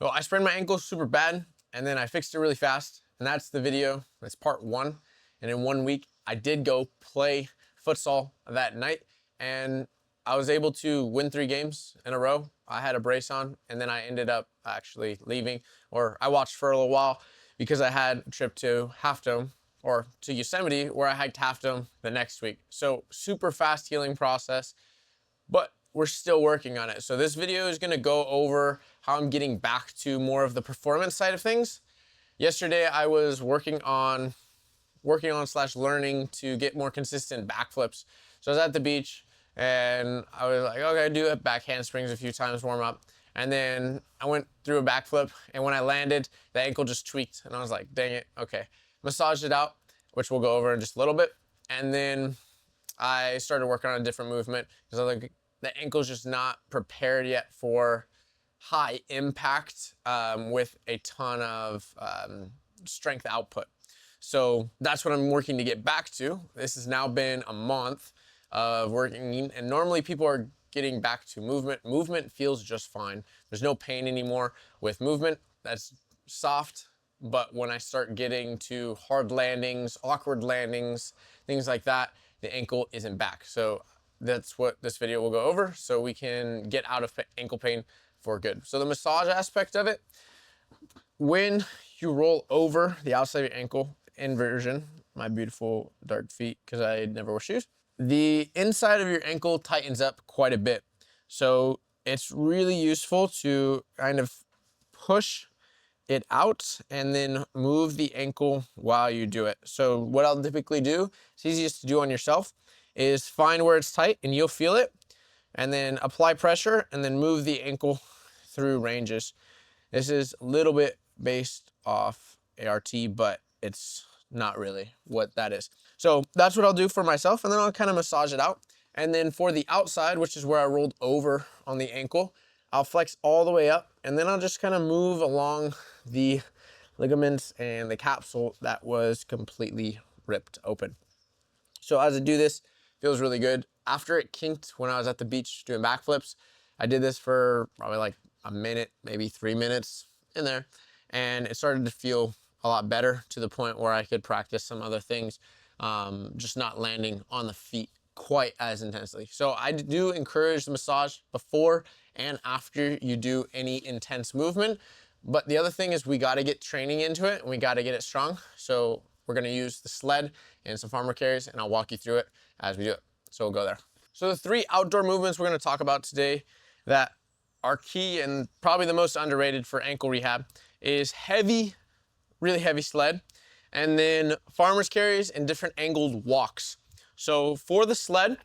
So I sprained my ankle super bad, and then I fixed it really fast. And that's the video. That's part 1. And in 1 week, I did go play futsal that night, and I was able to win 3 games in a row. I had a brace on, and then I ended up actually leaving, or I watched for a little while because I had a trip to Half Dome, or to Yosemite, where I hiked Half Dome the next week. So super fast healing process, but we're still working on it. So this video is gonna go over how I'm getting back to more of the performance side of things. Yesterday, I was working on / learning to get more consistent backflips. So I was at the beach and I was like, okay, do it, back handsprings a few times, warm up. And then I went through a backflip, and when I landed, the ankle just tweaked. And I was like, dang it, okay. Massaged it out, which we'll go over in just a little bit. And then I started working on a different movement because I was like, the ankle's just not prepared yet for high impact with a ton of strength output. So that's what I'm working to get back to. This has now been a month of working, and normally people are getting back to movement. Movement feels just fine. There's no pain anymore with movement. That's soft. But when I start getting to hard landings, awkward landings, things like that, the ankle isn't back. So that's what this video will go over, so we can get out of ankle pain for good. So the massage aspect of it, when you roll over the outside of your ankle, inversion, my beautiful dark feet because I never wear shoes, the inside of your ankle tightens up quite a bit. So it's really useful to kind of push it out and then move the ankle while you do it. So what I'll typically do, it's easiest to do on yourself, is find where it's tight and you'll feel it, and then apply pressure and then move the ankle through ranges. This is a little bit based off ART, but it's not really what that is. So that's what I'll do for myself, and then I'll kind of massage it out. And then for the outside, which is where I rolled over on the ankle, I'll flex all the way up, and then I'll just kind of move along the ligaments and the capsule that was completely ripped open. So as I do this, it feels really good. After it kinked when I was at the beach doing backflips, I did this for probably like a minute, maybe 3 minutes in there, and it started to feel a lot better, to the point where I could practice some other things, just not landing on the feet quite as intensely. So I do encourage the massage before and after you do any intense movement. But the other thing is we got to get training into it, and we got to get it strong. So we're going to use the sled and some farmer carries, and I'll walk you through it as we do it. So we'll go there. So the 3 outdoor movements we're going to talk about today that are key and probably the most underrated for ankle rehab is heavy, really heavy sled, and then farmer's carries and different angled walks. So for the sled,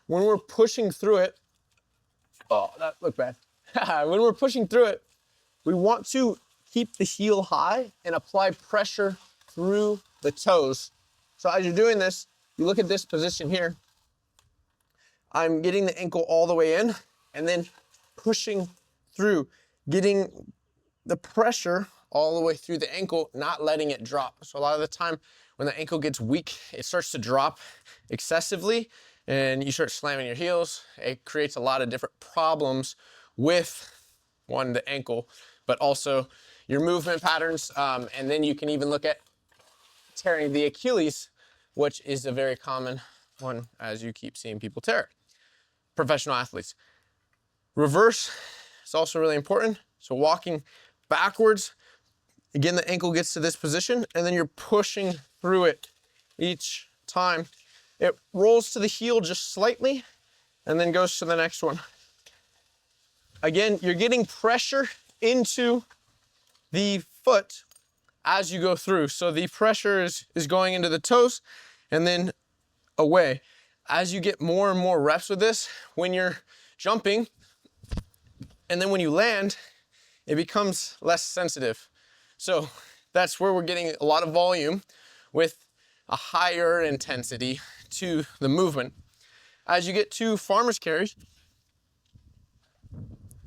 when we're pushing through it, oh, that looked bad. When we're pushing through it, we want to keep the heel high and apply pressure through the toes. So as you're doing this, you look at this position here. I'm getting the ankle all the way in and then pushing through, getting the pressure all the way through the ankle, not letting it drop. So a lot of the time when the ankle gets weak, it starts to drop excessively and you start slamming your heels. It creates a lot of different problems with, one, the ankle, but also your movement patterns. And then you can even look at tearing the Achilles, which is a very common one as you keep seeing people tear it. Professional athletes. Reverse is also really important. So walking backwards, again, the ankle gets to this position and then you're pushing through it each time. It rolls to the heel just slightly and then goes to the next one. Again, you're getting pressure into the foot as you go through. So the pressure is going into the toes and then away. As you get more and more reps with this, when you're jumping and then when you land, it becomes less sensitive. So that's where we're getting a lot of volume with a higher intensity to the movement. As you get to farmer's carries,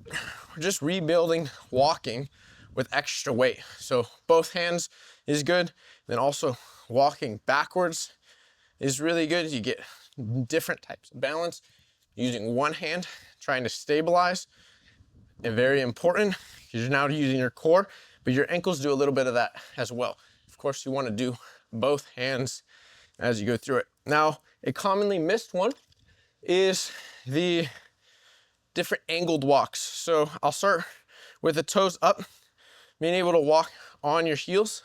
we're just rebuilding walking with extra weight. So both hands is good. Then also walking backwards is really good. You get different types of balance using one hand, trying to stabilize and very important because you're now using your core, but your ankles do a little bit of that as well. Of course, you want to do both hands as you go through it. Now, a commonly missed one is the different angled walks. So I'll start with the toes up, being able to walk on your heels.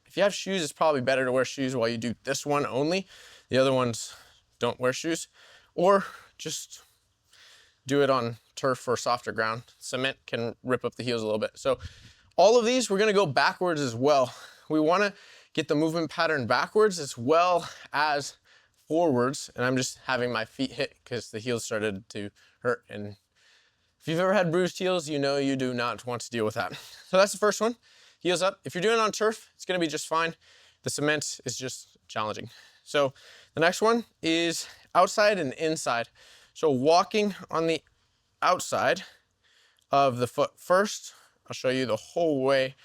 If you have shoes, it's probably better to wear shoes while you do this one only. The other ones don't wear shoes, or just do it on turf or softer ground. Cement can rip up the heels a little bit. So all of these, we're gonna go backwards as well. We wanna get the movement pattern backwards as well as forwards. And I'm just having my feet hit because the heels started to hurt. And if you've ever had bruised heels, you know you do not want to deal with that. So that's the first one, heels up. If you're doing it on turf, it's gonna be just fine. The cement is just challenging. So the next one is outside and inside. So walking on the outside of the foot first, I'll show you the whole way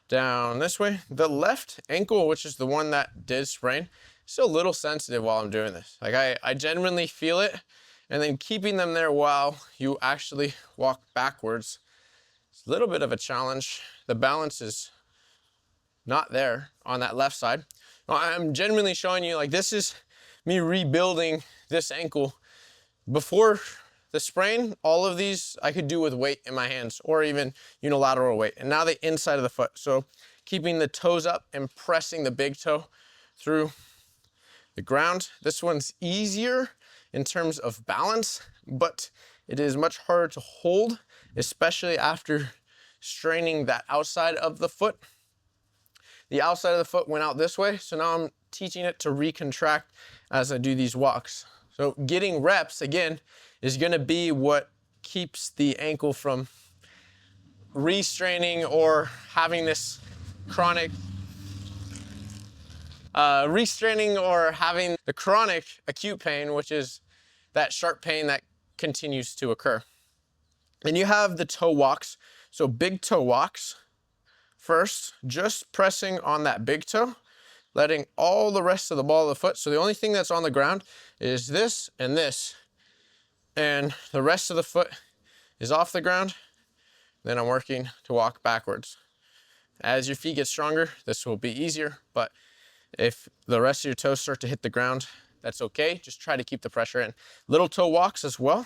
down this way. The left ankle, which is the one that did sprain, still a little sensitive while I'm doing this. Like I genuinely feel it, and then keeping them there while you actually walk backwards, it's a little bit of a challenge. The balance is not there on that left side. I'm genuinely showing you, like, this is me rebuilding this ankle. Before the sprain, all of these I could do with weight in my hands or even unilateral weight. And now the inside of the foot. So keeping the toes up and pressing the big toe through the ground. This one's easier in terms of balance, but it is much harder to hold, especially after straining that outside of the foot. The outside of the foot went out this way, so now I'm teaching it to recontract as I do these walks. So getting reps, again, is gonna be what keeps the ankle from restraining or having this chronic restraining or having the chronic acute pain, which is that sharp pain that continues to occur. And you have the toe walks. So big toe walks. First, just pressing on that big toe, letting all the rest of the ball of the foot. So the only thing that's on the ground is this and this. And the rest of the foot is off the ground. Then I'm working to walk backwards. As your feet get stronger, this will be easier, but if the rest of your toes start to hit the ground, that's okay. Just try to keep the pressure in. Little toe walks as well.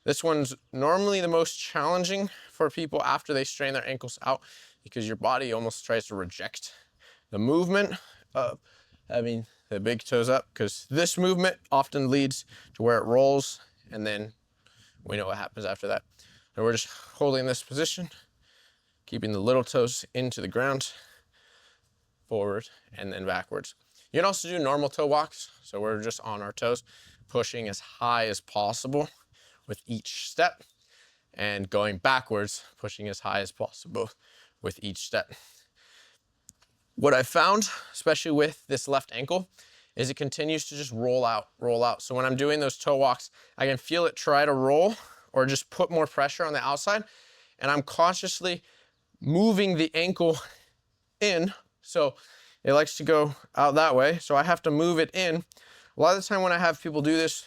This one's normally the most challenging for people after they strain their ankles out because your body almost tries to reject the movement of having the big toes up, because this movement often leads to where it rolls, and then we know what happens after that. So we're just holding this position, keeping the little toes into the ground, forward and then backwards. You can also do normal toe walks. So we're just on our toes, pushing as high as possible with each step, and going backwards, pushing as high as possible with each step. What I found, especially with this left ankle, is it continues to just roll out, roll out. So when I'm doing those toe walks, I can feel it try to roll or just put more pressure on the outside, and I'm consciously moving the ankle in. So it likes to go out that way, so I have to move it in. A lot of the time when I have people do this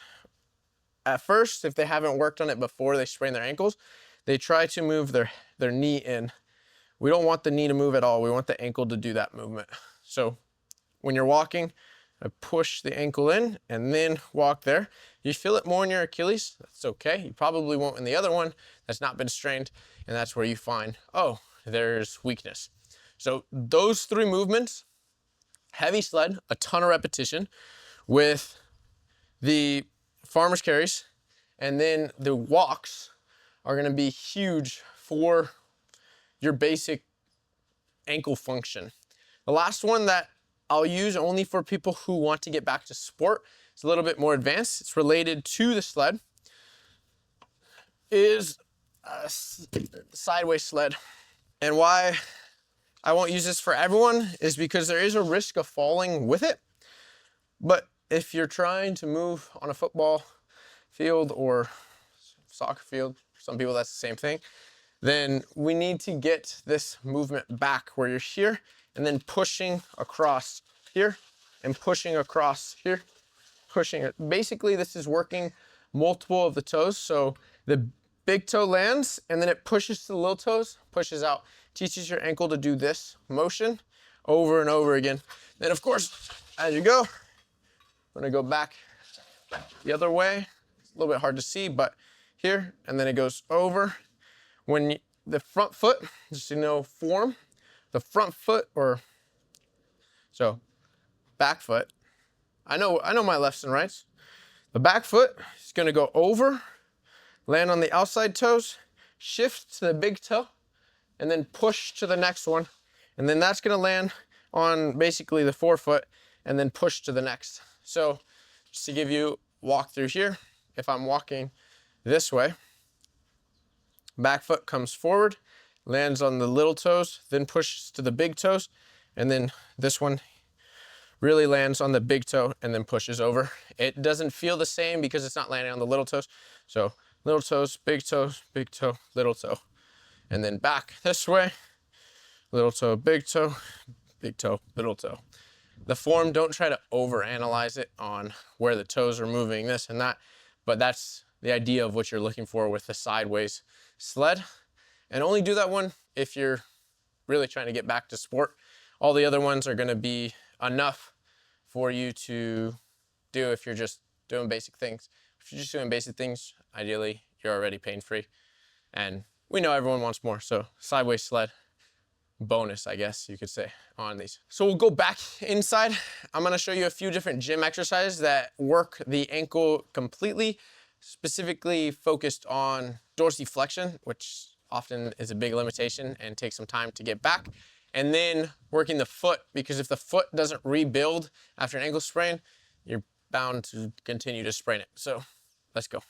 at first, if they haven't worked on it before they sprain their ankles, they try to move their knee in. We don't want the knee to move at all. We want the ankle to do that movement. So when you're walking, I push the ankle in and then walk there. You feel it more in your Achilles, that's okay. You probably won't in the other one that's not been strained, and that's where you find, oh, there's weakness. So those three movements, heavy sled, a ton of repetition with the farmer's carries, and then the walks are gonna be huge for your basic ankle function. The last one that I'll use only for people who want to get back to sport, it's a little bit more advanced, it's related to the sled, is sideways sled. And why I won't use this for everyone is because there is a risk of falling with it. But if you're trying to move on a football field or soccer field, for some people that's the same thing, then we need to get this movement back where you're here and then pushing across here and pushing across here, pushing it. Basically, this is working multiple of the toes. So the big toe lands and then it pushes to the little toes, pushes out, teaches your ankle to do this motion over and over again. Then of course, as you go, I'm gonna go back the other way. It's a little bit hard to see, but here, and then it goes over. When the front foot, just so you know, form, the front foot, or so back foot. I know my lefts and rights. The back foot is gonna go over, land on the outside toes, shift to the big toe, and then push to the next one. And then that's gonna land on basically the forefoot and then push to the next. So just to give you a walk through here, if I'm walking this way, back foot comes forward, lands on the little toes, then pushes to the big toes, and then this one really lands on the big toe and then pushes over. It doesn't feel the same because it's not landing on the little toes. So little toes, big toe, little toe. And then back this way, little toe, big toe, little toe. The form, don't try to overanalyze it on where the toes are moving, this and that, but that's the idea of what you're looking for with the sideways sled. And only do that one if you're really trying to get back to sport. All the other ones are gonna be enough for you to do if you're just doing basic things. If you're just doing basic things, ideally, you're already pain-free. And we know everyone wants more, so sideways sled, bonus, I guess you could say, on these. So we'll go back inside. I'm gonna show you a few different gym exercises that work the ankle completely, specifically focused on dorsiflexion, which often is a big limitation and takes some time to get back. And then working the foot, because if the foot doesn't rebuild after an ankle sprain, you're bound to continue to sprain it. So let's go.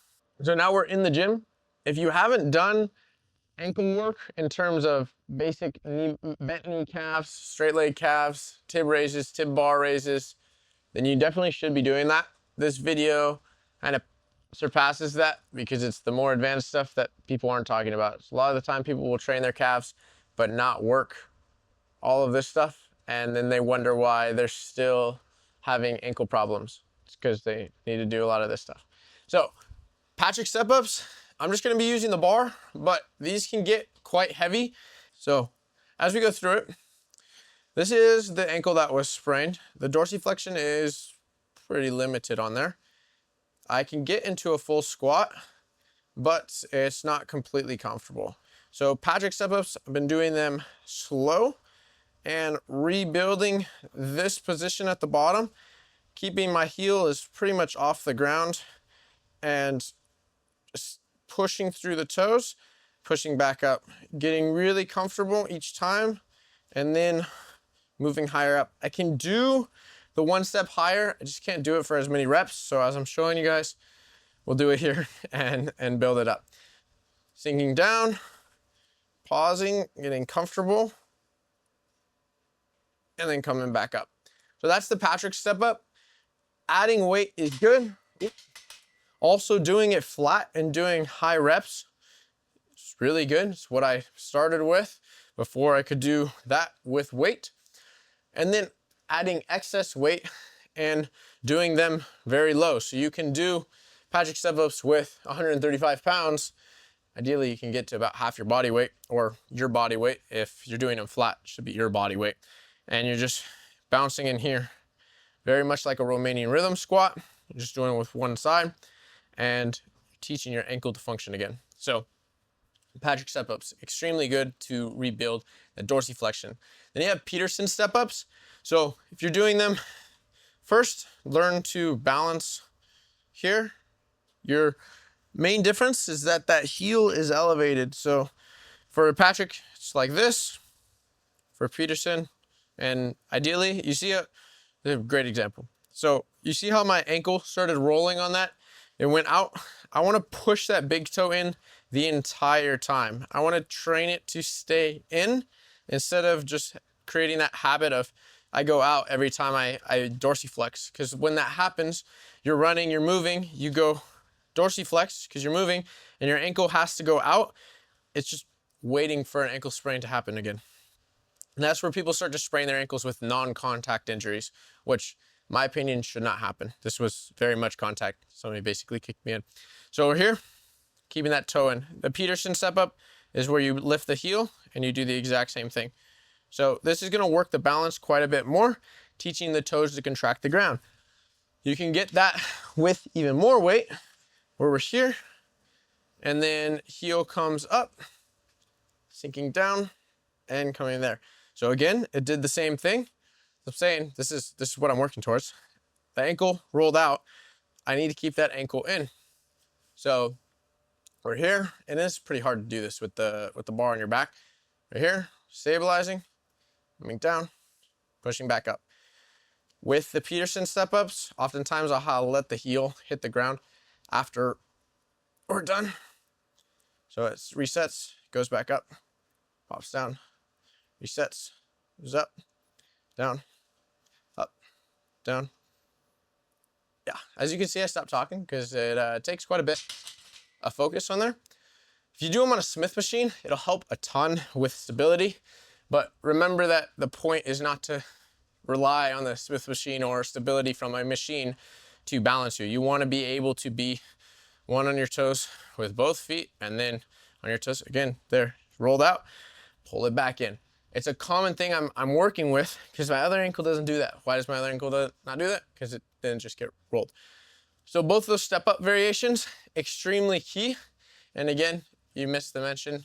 So now we're in the gym. If you haven't done ankle work in terms of basic bent knee calves, straight leg calves, tib raises, tib bar raises, then you definitely should be doing that. This video kind of surpasses that because it's the more advanced stuff that people aren't talking about. So a lot of the time people will train their calves but not work all of this stuff, and then they wonder why they're still having ankle problems. It's because they need to do a lot of this stuff. So Patrick step-ups, I'm just gonna be using the bar, but these can get quite heavy. So as we go through it, this is the ankle that was sprained. The dorsiflexion is pretty limited on there. I can get into a full squat, but it's not completely comfortable. So Patrick step-ups, I've been doing them slow and rebuilding this position at the bottom, keeping my heel is pretty much off the ground and just pushing through the toes, pushing back up, getting really comfortable each time, and then moving higher up. I can do the one step higher, I just can't do it for as many reps. So as I'm showing you guys, we'll do it here and build it up. Sinking down, pausing, getting comfortable, and then coming back up. So that's the Patrick step up. Adding weight is good. Also doing it flat and doing high reps is really good. It's what I started with before I could do that with weight. And then adding excess weight and doing them very low. So you can do Patrick step ups with 135 pounds. Ideally, you can get to about half your body weight, or your body weight. If you're doing them flat, it should be your body weight. And you're just bouncing in here, very much like a Romanian rhythm squat. You're just doing it with one side and teaching your ankle to function again. So Patrick step-ups, extremely good to rebuild the dorsiflexion. Then you have Peterson step-ups. So if you're doing them, first, learn to balance here. Your main difference is that that heel is elevated. So for Patrick, it's like this. For Peterson, and ideally, you see a great example. So you see how my ankle started rolling on that? It went out. I want to push that big toe in the entire time. I want to train it to stay in instead of just creating that habit of I go out every time I dorsiflex. Because when that happens, you're running, you're moving, you go dorsiflex because you're moving, and your ankle has to go out. It's just waiting for an ankle sprain to happen again. And that's where people start to sprain their ankles with non-contact injuries, which, in my opinion, should not happen. This was very much contact. Somebody basically kicked me in. So over here, keeping that toe in. The Peterson step up is where you lift the heel and you do the exact same thing. So this is gonna work the balance quite a bit more, teaching the toes to contract the ground. You can get that with even more weight, where we're here, and then heel comes up, sinking down, and coming there. So again, it did the same thing. I'm saying this is what I'm working towards. The ankle rolled out. I need to keep that ankle in. So we're here, and it's pretty hard to do this with the bar on your back. We're here, stabilizing, coming down, pushing back up. With the Peterson step-ups, oftentimes I'll let the heel hit the ground after we're done. So it resets, goes back up, pops down, resets, goes up, down, down. Yeah, as you can see, I stopped talking because it takes quite a bit of focus on there. If you do them on a Smith machine, it'll help a ton with stability. But remember that the point is not to rely on the Smith machine or stability from a machine to balance you. You want to be able to be one on your toes with both feet, and then on your toes, again, there, rolled out, pull it back in. It's a common thing I'm working with because my other ankle doesn't do that. Why does my other ankle not do that? Because it didn't just get rolled. So both of those step up variations, extremely key. And again, you missed the mention,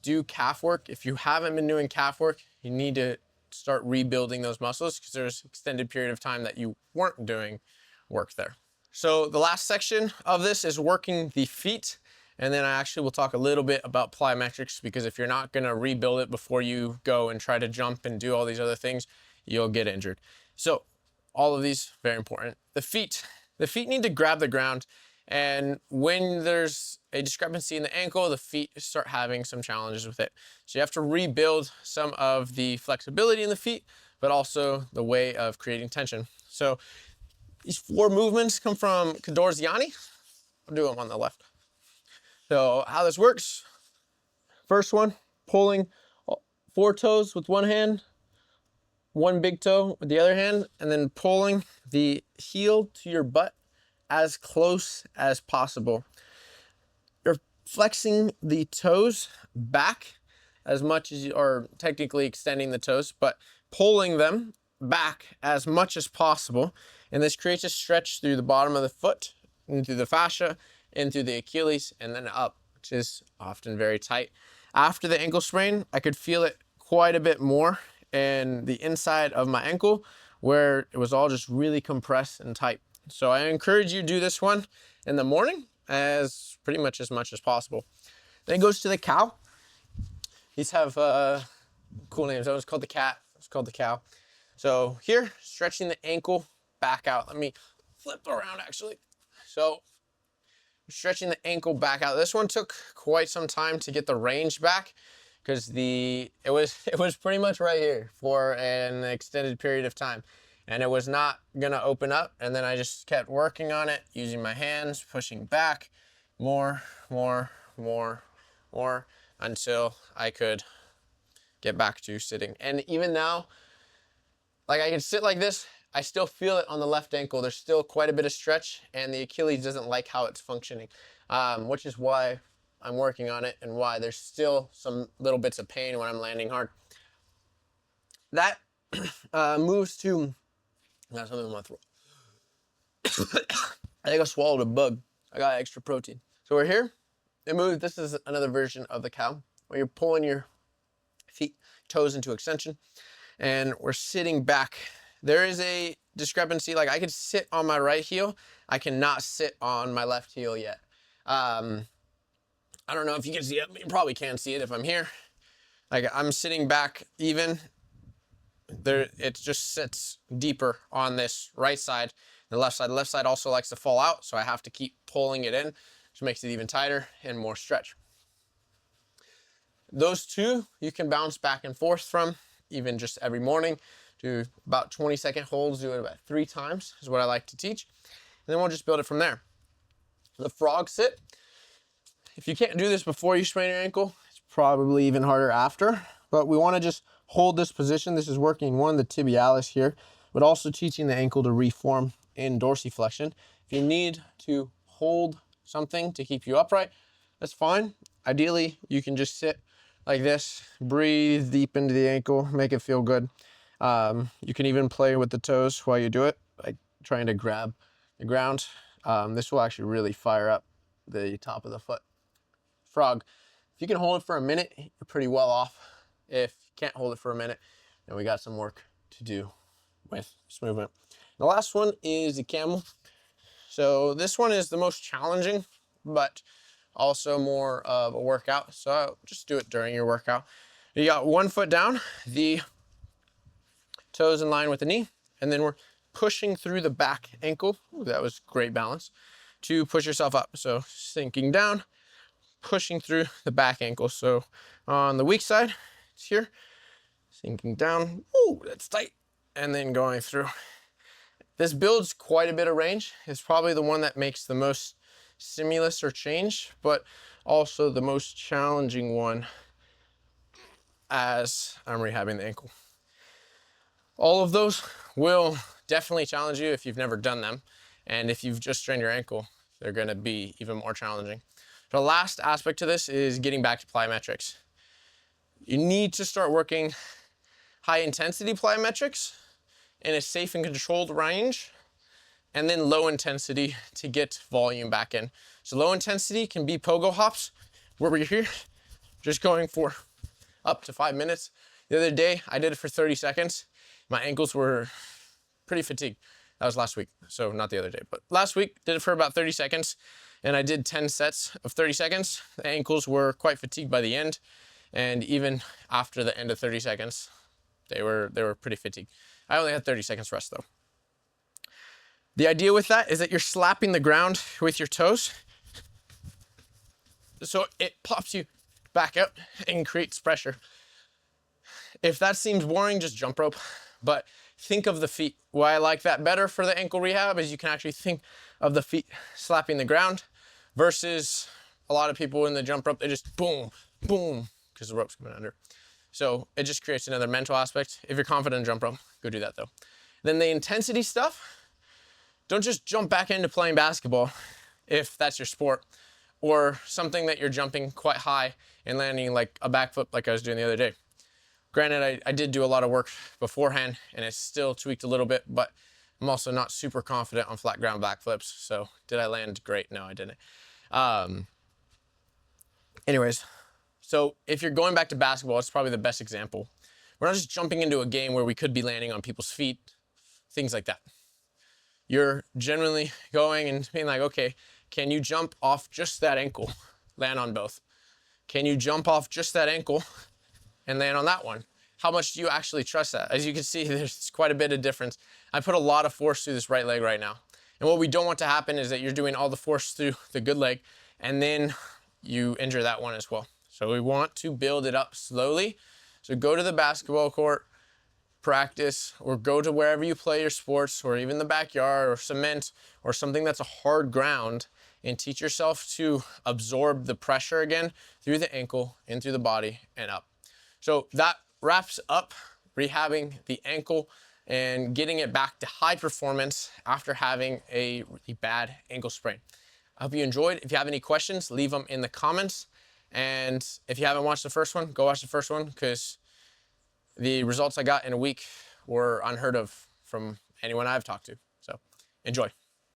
do calf work. If you haven't been doing calf work, you need to start rebuilding those muscles because there's an extended period of time that you weren't doing work there. So the last section of this is working the feet. And then I actually will talk a little bit about plyometrics, because if you're not gonna rebuild it before you go and try to jump and do all these other things, you'll get injured. So all of these, very important. The feet need to grab the ground. And when there's a discrepancy in the ankle, the feet start having some challenges with it. So you have to rebuild some of the flexibility in the feet, but also the way of creating tension. So these 4 movements come from Cador's Yanni. I'll do them on the left. So how this works, first one, pulling 4 toes with one hand, 1 big toe with the other hand, and then pulling the heel to your butt as close as possible. You're flexing the toes back as much as you are, technically extending the toes, but pulling them back as much as possible. And this creates a stretch through the bottom of the foot, into the fascia, into the Achilles, and then up, which is often very tight. After the ankle sprain, I could feel it quite a bit more in the inside of my ankle, where it was all just really compressed and tight. So I encourage you to do this one in the morning as much as possible. Then it goes to the cow. These have cool names. That one's called the cat. It's called the cow. So here, stretching the ankle back out. Let me flip around actually. So stretching the ankle back out. This one took quite some time to get the range back, because it was pretty much right here for an extended period of time, and it was not gonna open up. And then I just kept working on it, using my hands, pushing back more, until I could get back to sitting. And even now, like, I can sit like this, I still feel it on the left ankle. There's still quite a bit of stretch, and the Achilles doesn't like how it's functioning, which is why I'm working on it, and why there's still some little bits of pain when I'm landing hard. That moves to, I got something in my throat. I think I swallowed a bug. I got extra protein. So we're here. It moves. This is another version of the cow, where you're pulling your feet, toes into extension, and we're sitting back. There is a discrepancy. Like, I could sit on my right heel, I cannot sit on my left heel yet. I don't know if you can see it, but you probably can see it if I'm here. Like, I'm sitting back even. There, it just sits deeper on this right side than the left side. The left side also likes to fall out, so I have to keep pulling it in, which makes it even tighter and more stretch. Those two you can bounce back and forth from, even just every morning. Do about 20-second holds, do it about 3 times is what I like to teach. And then we'll just build it from there. The frog sit, if you can't do this before you sprain your ankle, it's probably even harder after. But we want to just hold this position. This is working the tibialis here, but also teaching the ankle to reform in dorsiflexion. If you need to hold something to keep you upright, that's fine. Ideally, you can just sit like this, breathe deep into the ankle, make it feel good. You can even play with the toes while you do it, like trying to grab the ground. This will actually really fire up the top of the foot. Frog. If you can hold it for a minute, you're pretty well off. If you can't hold it for a minute, then we got some work to do with this movement. The last one is the camel. So this one is the most challenging, but also more of a workout. So just do it during your workout. You got 1 foot down, the toes in line with the knee, and then we're pushing through the back ankle. Ooh, that was great balance to push yourself up. So sinking down, pushing through the back ankle. So on the weak side, it's here, sinking down. Ooh, that's tight. And then going through. This builds quite a bit of range. It's probably the one that makes the most stimulus or change, but also the most challenging one as I'm rehabbing the ankle. All of those will definitely challenge you if you've never done them. And if you've just strained your ankle, they're gonna be even more challenging. The last aspect to this is getting back to plyometrics. You need to start working high intensity plyometrics in a safe and controlled range, and then low intensity to get volume back in. So low intensity can be pogo hops, where we're here, just going for up to 5 minutes. The other day, I did it for 30 seconds. My ankles were pretty fatigued. That was last week, so not the other day, but last week, did it for about 30 seconds, and I did 10 sets of 30 seconds. The ankles were quite fatigued by the end, and even after the end of 30 seconds, they were pretty fatigued. I only had 30 seconds rest though. The idea with that is that you're slapping the ground with your toes, so it pops you back out and creates pressure. If that seems boring, just jump rope, but think of the feet. Why I like that better for the ankle rehab is you can actually think of the feet slapping the ground versus a lot of people in the jump rope, they just boom, boom, because the rope's coming under. So it just creates another mental aspect. If you're confident in jump rope, go do that though. Then the intensity stuff, don't just jump back into playing basketball if that's your sport, or something that you're jumping quite high and landing like a backflip like I was doing the other day. Granted, I did do a lot of work beforehand and it's still tweaked a little bit, but I'm also not super confident on flat ground backflips. So did I land great? No, I didn't. Anyways, so if you're going back to basketball, it's probably the best example. We're not just jumping into a game where we could be landing on people's feet, things like that. You're generally going and being like, okay, can you jump off just that ankle, land on both? Can you jump off just that ankle and land on that one? How much do you actually trust that? As you can see, there's quite a bit of difference. I put a lot of force through this right leg right now. And what we don't want to happen is that you're doing all the force through the good leg and then you injure that one as well. So we want to build it up slowly. So go to the basketball court, practice, or go to wherever you play your sports, or even the backyard or cement or something that's a hard ground, and teach yourself to absorb the pressure again through the ankle and through the body and up. So that wraps up rehabbing the ankle and getting it back to high performance after having a really bad ankle sprain. I hope you enjoyed. If you have any questions, leave them in the comments. And if you haven't watched the first one, go watch the first one, because the results I got in a week were unheard of from anyone I've talked to. So enjoy.